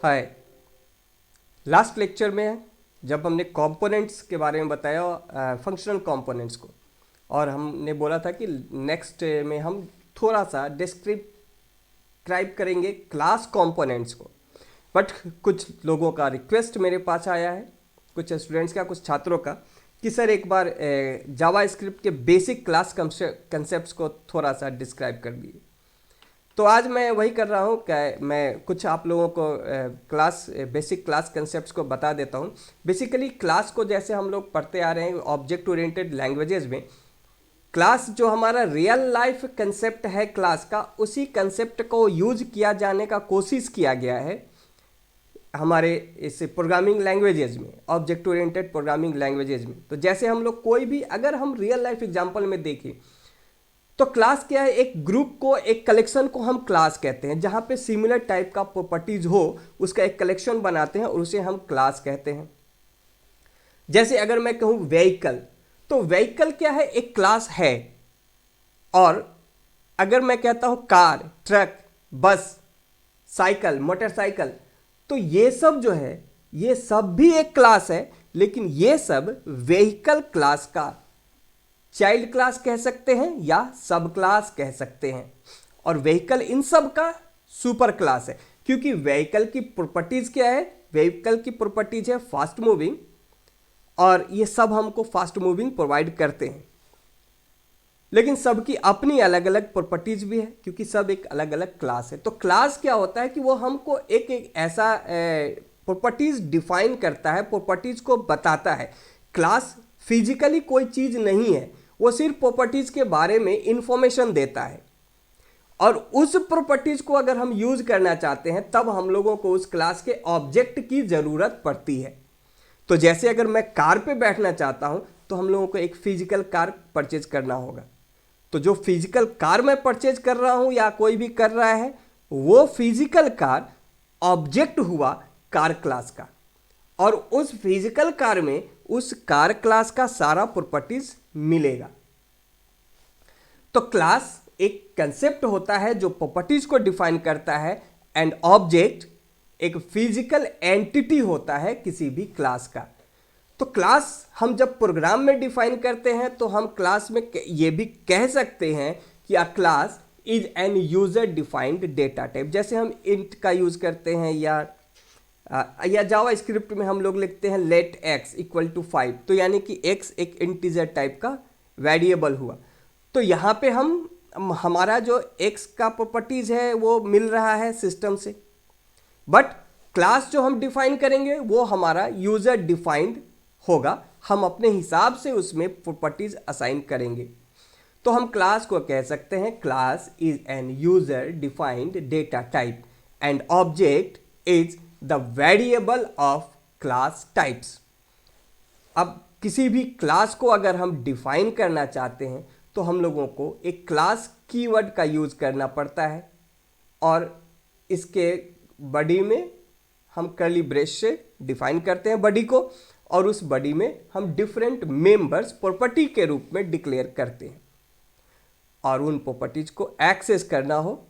हाय। Last lecture में जब हमने कंपोनेंट्स के बारे में बताया, फंक्शनल कंपोनेंट्स को, और हमने बोला था कि नेक्स्ट में हम थोड़ा सा डिस्क्राइब करेंगे क्लास कंपोनेंट्स को। बट कुछ लोगों का रिक्वेस्ट मेरे पास आया है, कुछ स्टूडेंट्स का, कुछ छात्रों का, कि सर एक बार जावा स्क्रिप्ट के बेसिक क्लास कंसेप्ट्स को थोड़ा सा डिस्क्राइब कर दिए। तो आज मैं वही कर रहा हूँ कि मैं कुछ आप लोगों को बेसिक क्लास कंसेप्ट्स को बता देता हूँ। बेसिकली क्लास को जैसे हम लोग पढ़ते आ रहे हैं ऑब्जेक्ट ओरिएंटेड लैंग्वेजेस में, क्लास जो हमारा रियल लाइफ कंसेप्ट है क्लास का, उसी कंसेप्ट को यूज किया जाने का कोशिश किया गया है हमारे इस प्रोग्रामिंग लैंग्वेजेस में, ऑब्जेक्ट ओरिएंटेड प्रोग्रामिंग लैंग्वेजेस में। तो जैसे हम लोग कोई भी, अगर हम रियल लाइफ एग्जांपल में देखें तो क्लास क्या है, एक ग्रुप को, एक कलेक्शन को हम क्लास कहते हैं। जहां पे सिमिलर टाइप का प्रॉपर्टीज हो उसका एक कलेक्शन बनाते हैं और उसे हम क्लास कहते हैं। जैसे अगर मैं कहूं व्हीकल, तो व्हीकल क्या है, एक क्लास है। और अगर मैं कहता हूं कार, ट्रक, बस, साइकिल, मोटरसाइकिल, तो ये सब जो है, ये सब भी एक क्लास है, लेकिन ये सब व्हीकल क्लास का चाइल्ड क्लास कह सकते हैं या सब क्लास कह सकते हैं। और व्हीकल इन सब का सुपर क्लास है, क्योंकि व्हीकल की प्रॉपर्टीज क्या है, व्हीकल की प्रॉपर्टीज है फास्ट मूविंग, और ये सब हमको फास्ट मूविंग प्रोवाइड करते हैं। लेकिन सबकी अपनी अलग अलग प्रॉपर्टीज भी है, क्योंकि सब एक अलग अलग क्लास है। तो क्लास क्या होता है कि वो हमको एक ऐसा प्रॉपर्टीज डिफाइन करता है, प्रॉपर्टीज को बताता है। क्लास फिजिकली कोई चीज नहीं है, वो सिर्फ प्रॉपर्टीज के बारे में इंफॉर्मेशन देता है। और उस प्रॉपर्टीज को अगर हम यूज करना चाहते हैं तब हम लोगों को उस क्लास के ऑब्जेक्ट की जरूरत पड़ती है। तो जैसे अगर मैं कार पे बैठना चाहता हूं तो हम लोगों को एक फिजिकल कार परचेज करना होगा। तो जो फिजिकल कार मैं परचेज कर रहा हूं या कोई भी कर रहा है, वो फिजिकल कार ऑब्जेक्ट हुआ कार क्लास का। और उस फिजिकल कार में उस कार क्लास का सारा प्रॉपर्टीज मिलेगा। तो क्लास एक कंसेप्ट होता है जो प्रॉपर्टीज को डिफाइन करता है, एंड ऑब्जेक्ट एक फिजिकल एंटिटी होता है किसी भी क्लास का। तो क्लास हम जब प्रोग्राम में डिफाइन करते हैं तो हम क्लास में ये भी कह सकते हैं कि अ class is an user defined data type. जैसे हम इंट का यूज करते हैं, या जावा स्क्रिप्ट में हम लोग लिखते हैं लेट एक्स इक्वल टू 5, तो यानी कि एक्स एक इंटीजर टाइप का वेरिएबल हुआ। तो यहाँ पे हमारा जो एक्स का प्रॉपर्टीज है वो मिल रहा है सिस्टम से। बट क्लास जो हम डिफाइन करेंगे वो हमारा यूजर डिफाइंड होगा, हम अपने हिसाब से उसमें प्रॉपर्टीज असाइन करेंगे। तो हम क्लास को कह सकते हैं class is an user defined data type and object is the variable of class types. अब किसी भी क्लास को अगर हम डिफाइन करना चाहते हैं तो हम लोगों को एक क्लास कीवर्ड का यूज करना पड़ता है, और इसके बॉडी में हम कर्ली ब्रेस से डिफाइन करते हैं बॉडी को, और उस बॉडी में हम डिफरेंट मेंबर्स प्रॉपर्टी के रूप में डिक्लेयर करते हैं। और उन प्रॉपर्टीज को एक्सेस करना हो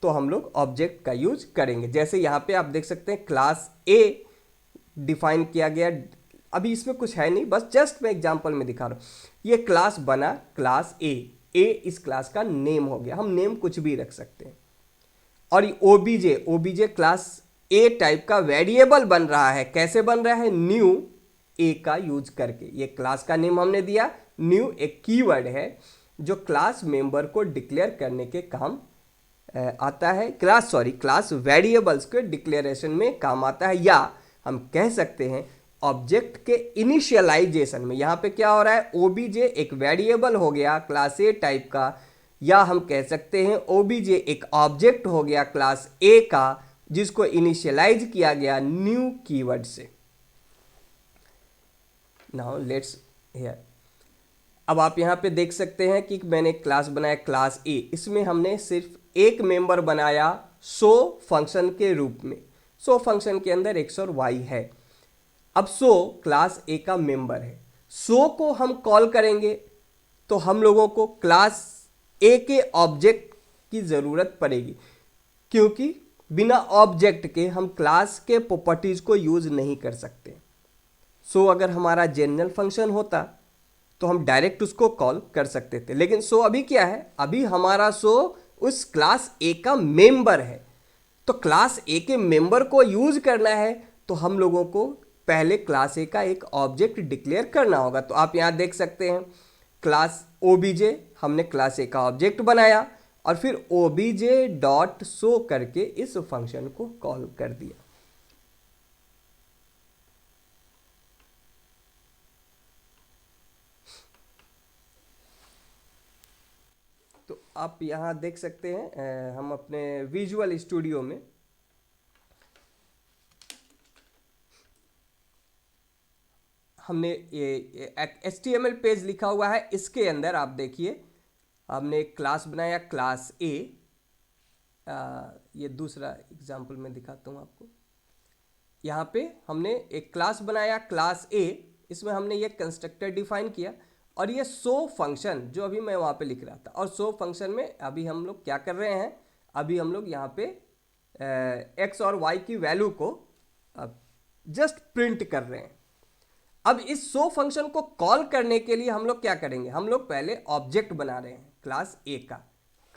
तो हम लोग ऑब्जेक्ट का यूज करेंगे। जैसे यहाँ पे आप देख सकते हैं क्लास ए डिफाइन किया गया। अभी इसमें कुछ है नहीं, बस जस्ट मैं एग्जांपल में दिखा रहा हूँ। ये क्लास बना क्लास ए, इस क्लास का नेम हो गया, हम नेम कुछ भी रख सकते हैं। और ये ओबीजे क्लास ए टाइप का वेरिएबल बन रहा है। कैसे बन रहा है, न्यू ए का यूज करके। ये क्लास का नेम हमने दिया, न्यू एक कीवर्ड है जो क्लास मेंबर को डिक्लेयर करने के काम आता है। क्लास वेरिएबल्स के डिक्लेरेशन में काम आता है, या हम कह सकते हैं ऑब्जेक्ट के इनिशियलाइजेशन में। यहाँ पे क्या हो रहा है, ओबीजे एक वेरिएबल हो गया क्लास ए टाइप का, या हम कह सकते हैं ओबीजे एक ऑब्जेक्ट हो गया क्लास ए का, जिसको इनिशियलाइज किया गया न्यू कीवर्ड से। Now let's hear. अब आप यहाँ पे देख सकते हैं कि मैंने क्लास बनाया क्लास ए, इसमें हमने सिर्फ एक मेंबर बनाया शो फंक्शन के रूप में। शो फंक्शन के अंदर एक्स और वाई है। अब शो क्लास ए का मेंबर है, शो को हम कॉल करेंगे तो हम लोगों को क्लास ए के ऑब्जेक्ट की जरूरत पड़ेगी, क्योंकि बिना ऑब्जेक्ट के हम क्लास के प्रॉपर्टीज को यूज नहीं कर सकते। सो अगर हमारा जनरल फंक्शन होता तो हम डायरेक्ट उसको कॉल कर सकते थे, लेकिन सो अभी क्या है, अभी हमारा सो उस क्लास ए का मेंबर है। तो क्लास ए के मेंबर को यूज करना है तो हम लोगों को पहले क्लास ए का एक ऑब्जेक्ट डिक्लेयर करना होगा। तो आप यहां देख सकते हैं क्लास ओबीजे, हमने क्लास ए का ऑब्जेक्ट बनाया और फिर ओबीजे डॉट शो करके इस फंक्शन को कॉल कर दिया। तो आप यहां देख सकते हैं हम अपने विजुअल स्टूडियो में हमने ये HTML पेज लिखा हुआ है, इसके अंदर आप देखिए हमने एक क्लास बनाया क्लास ए। ये दूसरा एग्जांपल मैं दिखाता हूँ आपको। यहाँ पे हमने एक क्लास बनाया क्लास ए, इसमें हमने ये कंस्ट्रक्टर डिफाइन किया और ये शो फंक्शन जो अभी मैं वहाँ पे लिख रहा था। और शो फंक्शन में अभी हम लोग क्या कर रहे हैं, अभी हम लोग यहाँ पे एक्स और वाई की वैल्यू को जस्ट प्रिंट कर रहे हैं। अब इस शो फंक्शन को कॉल करने के लिए हम लोग क्या करेंगे, हम लोग पहले ऑब्जेक्ट बना रहे हैं क्लास ए का।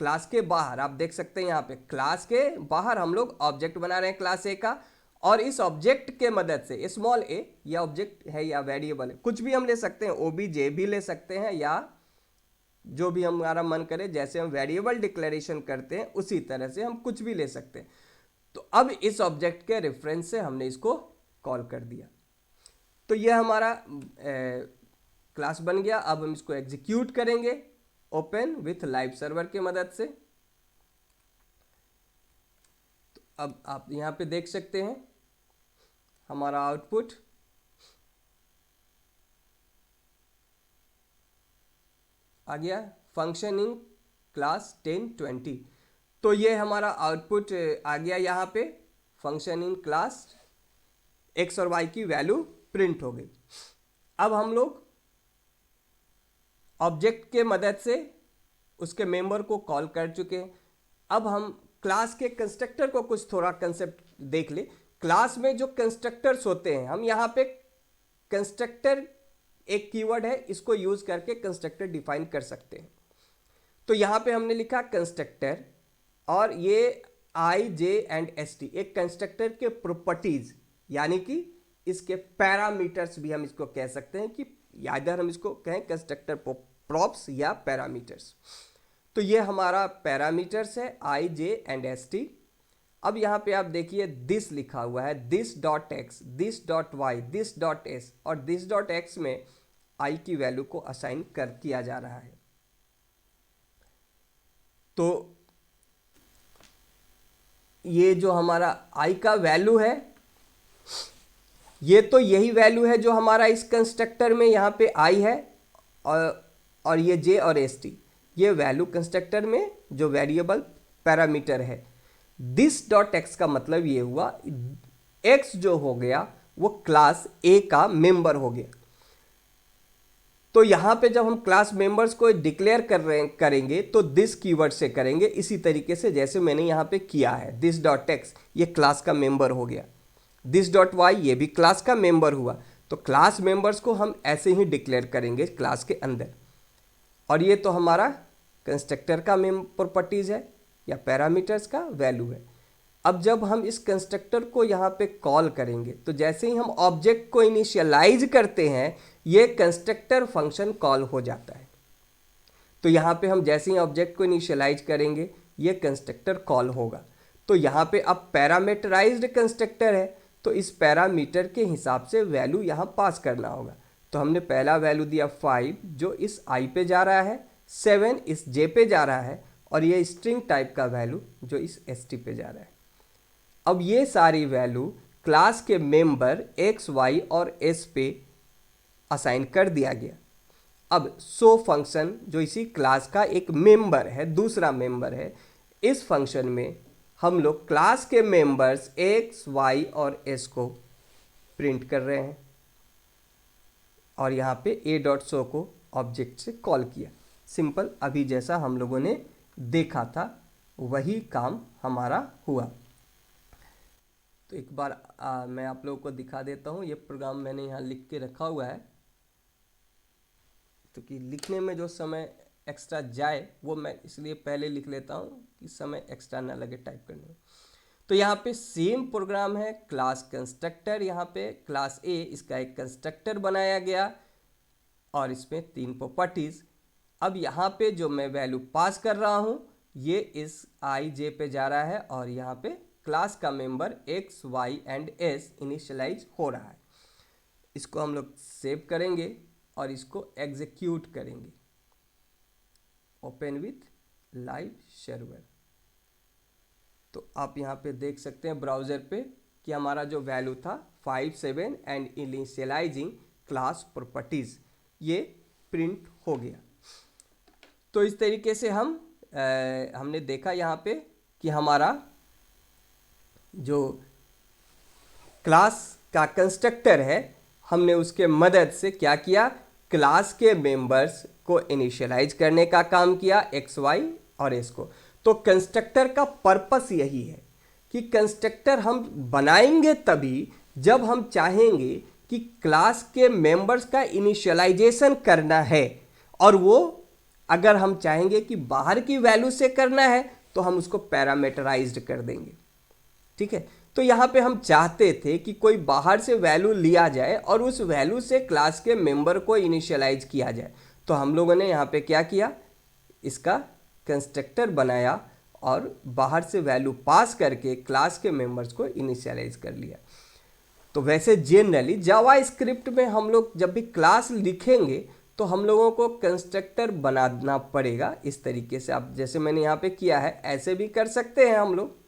क्लास के बाहर आप देख सकते हैं यहाँ पे क्लास के बाहर हम लोग ऑब्जेक्ट बना रहे हैं क्लास ए का, और इस ऑब्जेक्ट के मदद से स्मॉल ए, या ऑब्जेक्ट है या वेरिएबल है, कुछ भी हम ले सकते हैं, ओबीजे भी ले सकते हैं या जो भी हमारा मन करे, जैसे हम वेरिएबल डिक्लेरेशन करते हैं उसी तरह से हम कुछ भी ले सकते हैं। तो अब इस ऑब्जेक्ट के रेफरेंस से हमने इसको कॉल कर दिया। तो यह हमारा क्लास बन गया। अब हम इसको एग्जीक्यूट करेंगे ओपन विथ लाइव सर्वर की मदद से। तो अब आप यहां पे देख सकते हैं हमारा आउटपुट आ गया, फंक्शन इन क्लास 1020। तो ये हमारा आउटपुट आ गया, यहाँ पे फंक्शन इन क्लास एक्स और वाई की वैल्यू प्रिंट हो गई। अब हम लोग ऑब्जेक्ट के मदद से उसके मेंबर को कॉल कर चुके हैं। अब हम क्लास के कंस्ट्रक्टर को कुछ थोड़ा कंसेप्ट देख ले। क्लास में जो कंस्ट्रक्टर्स होते हैं, हम यहाँ पे कंस्ट्रक्टर एक कीवर्ड है, इसको यूज करके कंस्ट्रक्टर डिफाइन कर सकते हैं। तो यहाँ पे हमने लिखा कंस्ट्रक्टर, और ये आई जे एंड एस टी एक कंस्ट्रक्टर के प्रॉपर्टीज, यानी कि इसके पैरामीटर्स भी हम इसको कह सकते हैं, कि इधर हम इसको कहें कंस्ट्रक्टर प्रॉप्स या पैरामीटर्स। तो ये हमारा पैरामीटर्स है I J and S T. अब यहाँ पे आप देखिए दिस लिखा हुआ है, this dot X, this dot Y, this dot S, और दिस डॉट एक्स में आई की वैल्यू को असाइन कर किया जा रहा है। तो ये जो हमारा आई का वैल्यू है, ये तो यही वैल्यू है जो हमारा इस कंस्ट्रक्टर में यहाँ पे आई है, और ये जे और एस टी ये वैल्यू कंस्ट्रक्टर में जो वेरिएबल पैरामीटर है। दिस डॉट एक्स का मतलब ये हुआ एक्स जो हो गया वो क्लास ए का मेंबर हो गया। तो यहां पे जब हम क्लास मेंबर्स को डिक्लेयर करेंगे तो दिस कीवर्ड से करेंगे, इसी तरीके से जैसे मैंने यहां पे किया है। दिस डॉट एक्स ये क्लास का मेंबर हो गया, दिस डॉट वाई ये भी क्लास का मेंबर हुआ। तो क्लास मेंबर्स को हम ऐसे ही डिक्लेयर करेंगे क्लास के अंदर। और ये तो हमारा कंस्ट्रक्टर का प्रॉपर्टीज है या पैरामीटर्स का वैल्यू है। अब जब हम इस कंस्ट्रक्टर को यहाँ पे कॉल करेंगे तो जैसे ही हम ऑब्जेक्ट को इनिशियलाइज करते हैं ये कंस्ट्रक्टर फंक्शन कॉल हो जाता है। तो यहाँ पे हम जैसे ही ऑब्जेक्ट को इनिशियलाइज करेंगे ये कंस्ट्रक्टर कॉल होगा। तो यहाँ पे अब पैरामीटराइज्ड कंस्ट्रक्टर है, तो इस पैरामीटर के हिसाब से वैल्यू यहाँ पास करना होगा। तो हमने पहला वैल्यू दिया 5 जो इस आई पे जा रहा है, 7 इस जे पे जा रहा है, और ये स्ट्रिंग टाइप का वैल्यू जो इस एस टी पे जा रहा है। अब ये सारी वैल्यू क्लास के मेंबर एक्स वाई और एस पे असाइन कर दिया गया। अब शो फंक्शन जो इसी क्लास का एक मेंबर है, दूसरा मेंबर है, इस फंक्शन में हम लोग क्लास के मेंबर्स एक्स वाई और एस को प्रिंट कर रहे हैं, और यहाँ पे ए डॉट शो को ऑब्जेक्ट से कॉल किया। सिंपल अभी जैसा हम लोगों ने देखा था वही काम हमारा हुआ। तो एक बार मैं आप लोगों को दिखा देता हूँ। ये प्रोग्राम मैंने यहाँ लिख के रखा हुआ है, तो कि लिखने में जो समय एक्स्ट्रा जाए वो मैं इसलिए पहले लिख लेता हूँ कि समय एक्स्ट्रा ना लगे टाइप करने में। तो यहाँ पे सेम प्रोग्राम है, क्लास कंस्ट्रक्टर। यहाँ पे क्लास ए, इसका एक कंस्ट्रक्टर बनाया गया और इसमें 3 प्रॉपर्टीज। अब यहाँ पे जो मैं वैल्यू पास कर रहा हूँ ये इस आई जे पे जा रहा है और यहाँ पे क्लास का member X Y and S initialize हो रहा है। इसको हम लोग सेव करेंगे और इसको एग्जीक्यूट करेंगे। Open with live server. तो आप यहाँ पे देख सकते हैं ब्राउज़र पे कि हमारा जो वैल्यू था 57 एंड इनिशियलाइजिंग क्लास प्रॉपर्टीज़ ये प्रिंट हो गया। तो इस तरीके से हमने देखा यहाँ पे कि हमारा जो क्लास का कंस्ट्रक्टर है हमने उसके मदद से क्या किया, क्लास के मेंबर्स को इनिशियलाइज करने का काम किया, एक्स वाई और एस को। तो कंस्ट्रक्टर का पर्पस यही है कि कंस्ट्रक्टर हम बनाएंगे तभी जब हम चाहेंगे कि क्लास के मेंबर्स का इनिशियलाइजेशन करना है, और वो अगर हम चाहेंगे कि बाहर की वैल्यू से करना है तो हम उसको पैरामीटराइज्ड कर देंगे। ठीक है, तो यहाँ पे हम चाहते थे कि कोई बाहर से वैल्यू लिया जाए और उस वैल्यू से क्लास के मेंबर को इनिशियलाइज किया जाए। तो हम लोगों ने यहाँ पे क्या किया, इसका कंस्ट्रक्टर बनाया और बाहर से वैल्यू पास करके क्लास के मेंबर्स को इनिशियलाइज कर लिया। तो वैसे जनरली जावा स्क्रिप्ट में हम लोग जब भी क्लास लिखेंगे तो हम लोगों को कंस्ट्रक्टर बनाना पड़ेगा इस तरीके से। आप जैसे मैंने यहाँ पे किया है ऐसे भी कर सकते हैं हम लोग,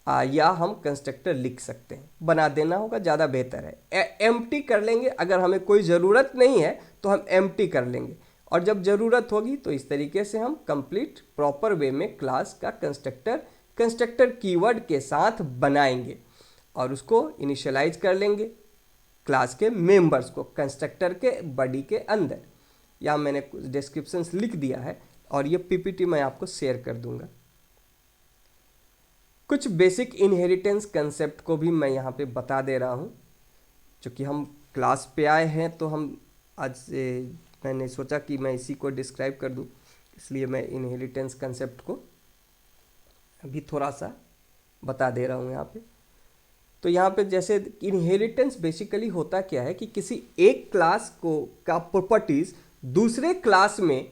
या हम कंस्ट्रक्टर लिख सकते हैं। बना देना होगा, ज़्यादा बेहतर है। एम्प्टी कर लेंगे, अगर हमें कोई ज़रूरत नहीं है तो हम एम्प्टी कर लेंगे, और जब ज़रूरत होगी तो इस तरीके से हम कंप्लीट प्रॉपर वे में क्लास का कंस्ट्रक्टर कीवर्ड के साथ बनाएंगे और उसको इनिशियलाइज कर लेंगे क्लास के मेंबर्स को कंस्ट्रक्टर के बॉडी के अंदर। यहाँ मैंने कुछ डिस्क्रिप्शंस लिख दिया है और ये पीपीटी मैं आपको शेयर कर दूंगा। कुछ बेसिक इनहेरिटेंस कंसेप्ट को भी मैं यहाँ पे बता दे रहा हूँ। चूँकि हम क्लास पे आए हैं तो हम आज से मैंने सोचा कि मैं इसी को डिस्क्राइब कर दूँ, इसलिए मैं इनहेरिटेंस कंसेप्ट को अभी थोड़ा सा बता दे रहा हूँ यहाँ पे। तो यहाँ पे जैसे इनहेरिटेंस बेसिकली होता क्या है कि किसी एक क्लास को का प्रॉपर्टीज दूसरे क्लास में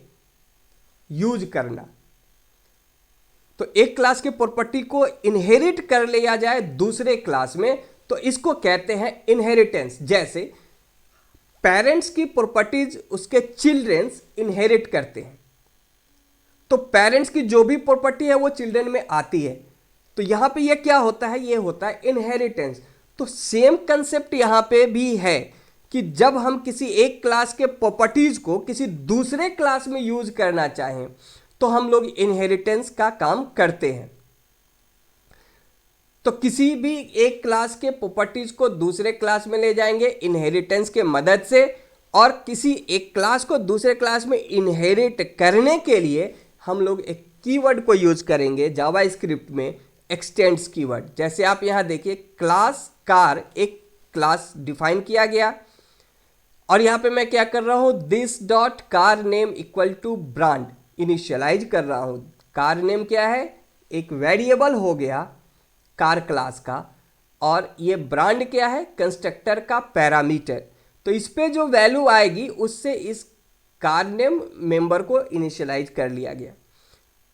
यूज करना। तो एक क्लास के प्रॉपर्टी को इनहेरिट कर लिया जाए दूसरे क्लास में तो इसको कहते हैं इनहेरिटेंस। जैसे पेरेंट्स की प्रॉपर्टीज उसके चिल्ड्रंस इनहेरिट करते हैं, तो पेरेंट्स की जो भी प्रॉपर्टी है वो चिल्ड्रन में आती है। तो यहां पे ये क्या होता है, ये होता है इनहेरिटेंस। तो सेम कंसेप्ट यहां पे भी है कि जब हम किसी एक क्लास के प्रॉपर्टीज को किसी दूसरे क्लास में यूज करना चाहें तो हम लोग इनहेरिटेंस का काम करते हैं। तो किसी भी एक क्लास के प्रॉपर्टीज को दूसरे क्लास में ले जाएंगे इनहेरिटेंस के मदद से, और किसी एक क्लास को दूसरे क्लास में इनहेरिट करने के लिए हम लोग एक कीवर्ड को यूज करेंगे जावा स्क्रिप्ट में, एक्सटेंड्स कीवर्ड। जैसे आप यहां देखिए क्लास कार एक क्लास डिफाइन किया गया और यहां पे मैं क्या कर रहा हूं, this dot car name equal to brand initialize कर रहा हूं। कार नेम क्या है, एक वेरिएबल हो गया कार क्लास का, और ये ब्रांड क्या है, कंस्ट्रक्टर का पैरामीटर। तो इस पे जो वैल्यू आएगी उससे इस कार नेम मेंबर को इनिशियलाइज कर लिया गया।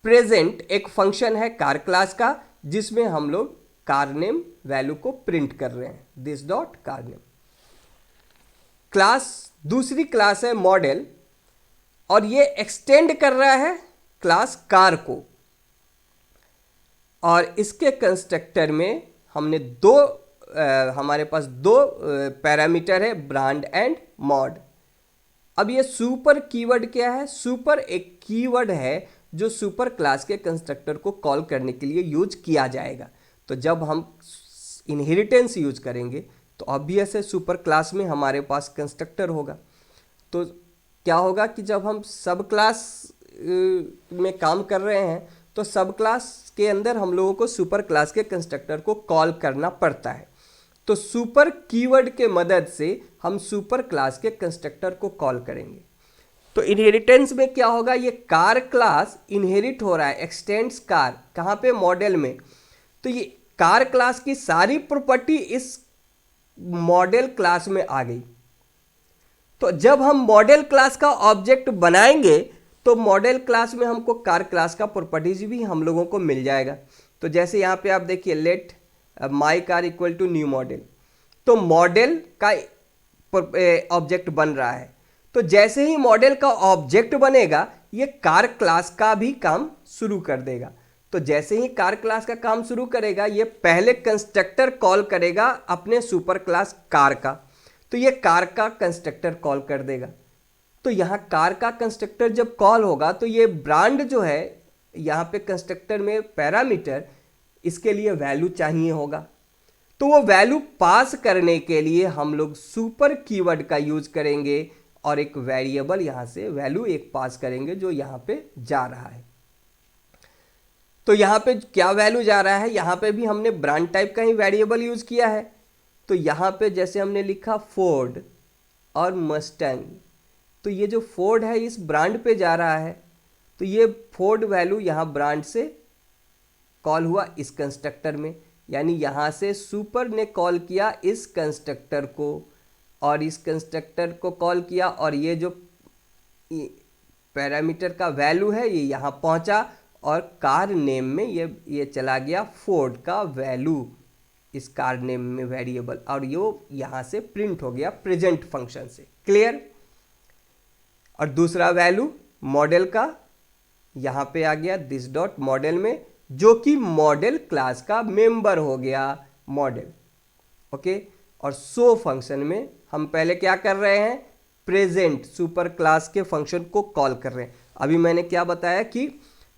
प्रेजेंट एक फंक्शन है कार क्लास का जिसमें हम लोग कार नेम वैल्यू को प्रिंट कर रहे हैं, this dot car name. Class दूसरी क्लास है मॉडल, और ये एक्सटेंड कर रहा है क्लास कार को, और इसके कंस्ट्रक्टर में हमने हमारे पास दो पैरामीटर है, ब्रांड एंड मॉड। अब ये सुपर कीवर्ड क्या है, सुपर एक कीवर्ड है जो सुपर क्लास के कंस्ट्रक्टर को कॉल करने के लिए यूज किया जाएगा। तो जब हम इनहेरिटेंस यूज करेंगे तो ऑब्वियस है सुपर क्लास में हमारे पास कंस्ट्रक्टर होगा। तो क्या होगा कि जब हम सब क्लास में काम कर रहे हैं तो सब क्लास के अंदर हम लोगों को सुपर क्लास के कंस्ट्रक्टर को कॉल करना पड़ता है। तो सुपर कीवर्ड के मदद से हम सुपर क्लास के कंस्ट्रक्टर को कॉल करेंगे। तो इनहेरिटेंस में क्या होगा, ये कार क्लास इनहेरिट हो रहा है, एक्सटेंड्स कार, कहाँ पे, मॉडल में। तो ये कार क्लास की सारी प्रॉपर्टी इस मॉडल क्लास में आ गई। तो जब हम मॉडल क्लास का ऑब्जेक्ट बनाएंगे तो मॉडल क्लास में हमको कार क्लास का प्रॉपर्टीज भी हम लोगों को मिल जाएगा। तो जैसे यहाँ पे आप देखिए, let my car equal to new model, तो मॉडल का ऑब्जेक्ट बन रहा है। तो जैसे ही मॉडल का ऑब्जेक्ट बनेगा ये कार क्लास का भी काम शुरू कर देगा। तो जैसे ही कार क्लास का काम शुरू करेगा ये पहले कंस्ट्रक्टर कॉल करेगा अपने सुपर क्लास कार का, तो ये कार का कंस्ट्रक्टर कॉल कर देगा। तो यहाँ कार का कंस्ट्रक्टर जब कॉल होगा तो ये ब्रांड जो है यहाँ पे कंस्ट्रक्टर में पैरामीटर, इसके लिए वैल्यू चाहिए होगा। तो वो वैल्यू पास करने के लिए हम लोग सुपर कीवर्ड का यूज करेंगे और एक वेरिएबल यहाँ से वैल्यू एक पास करेंगे जो यहाँ पे जा रहा है। तो यहाँ पे क्या वैल्यू जा रहा है, यहाँ पे भी हमने ब्रांड टाइप का ही वेरिएबल यूज किया है। तो यहाँ पे जैसे हमने लिखा फोर्ड और मस्टैंग, तो ये जो फोर्ड है इस ब्रांड पे जा रहा है, तो ये फोर्ड वैल्यू यहाँ ब्रांड से कॉल हुआ इस कंस्ट्रक्टर में, यानी यहाँ से सुपर ने कॉल किया इस कंस्ट्रक्टर को और इस कंस्ट्रक्टर को कॉल किया, और ये जो पैरामीटर का वैल्यू है ये यहाँ पहुँचा और कार नेम में ये चला गया फोर्ड का वैल्यू इस कार नेम में वेरिएबल, और ये यहाँ से प्रिंट हो गया प्रेजेंट फंक्शन से। क्लियर। और दूसरा वैल्यू मॉडल का यहाँ पे आ गया दिस डॉट मॉडल में, जो कि मॉडल क्लास का मेंबर हो गया मॉडल। ओके। और सो फंक्शन में हम पहले क्या कर रहे हैं, प्रेजेंट सुपर क्लास के फंक्शन को कॉल कर रहे हैं। अभी मैंने क्या बताया कि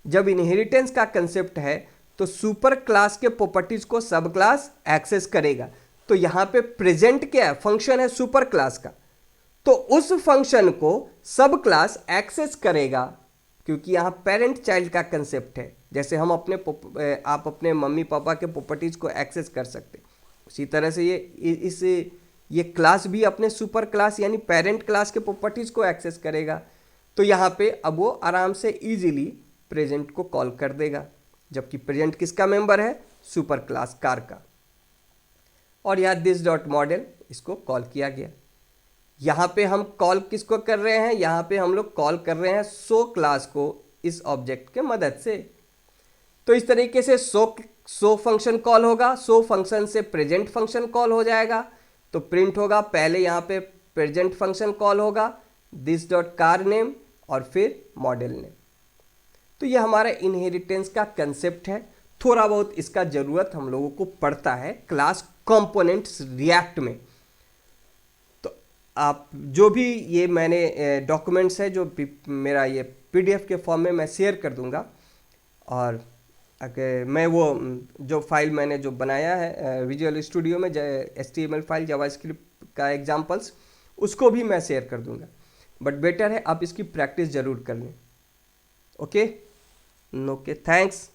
जब इनहेरिटेंस का कंसेप्ट है तो सुपर क्लास के प्रॉपर्टीज को सब क्लास एक्सेस करेगा। तो यहाँ पे प्रेजेंट क्या है, फंक्शन है सुपर क्लास का, तो उस फंक्शन को सब क्लास एक्सेस करेगा, क्योंकि यहाँ पेरेंट चाइल्ड का कंसेप्ट है। जैसे हम आप अपने मम्मी पापा के प्रॉपर्टीज को एक्सेस कर सकते, उसी तरह से ये क्लास भी अपने सुपर क्लास यानी पेरेंट क्लास के प्रॉपर्टीज को एक्सेस करेगा। तो यहाँ पे अब वो आराम से इजीली प्रेजेंट को कॉल कर देगा, जबकि प्रेजेंट किसका मेंबर है, सुपर क्लास कार का। और यहाँ दिस डॉट मॉडल इसको कॉल किया गया। यहाँ पे हम कॉल किसको कर रहे हैं, यहाँ पे हम लोग कॉल कर रहे हैं सो क्लास को इस ऑब्जेक्ट के मदद से। तो इस तरीके से सो फंक्शन कॉल होगा, सो फंक्शन से प्रेजेंट फंक्शन कॉल हो जाएगा। तो प्रिंट होगा, पहले यहाँ पे प्रेजेंट फंक्शन कॉल होगा दिस डॉट कार नेम और फिर मॉडल नेम। तो ये हमारा इनहेरिटेंस का कंसेप्ट है। थोड़ा बहुत इसका ज़रूरत हम लोगों को पड़ता है क्लास कंपोनेंट्स रिएक्ट में। तो आप जो भी ये मैंने डॉक्यूमेंट्स है जो मेरा ये पीडीएफ के फॉर्म में मैं शेयर कर दूंगा, और अगर मैं वो जो फाइल मैंने जो बनाया है विजुअल स्टूडियो में HTML फाइल जावास्क्रिप्ट का एग्जांपल्स, उसको भी मैं शेयर कर दूंगा। बट बेटर है आप इसकी प्रैक्टिस ज़रूर कर लें। Okay, thanks.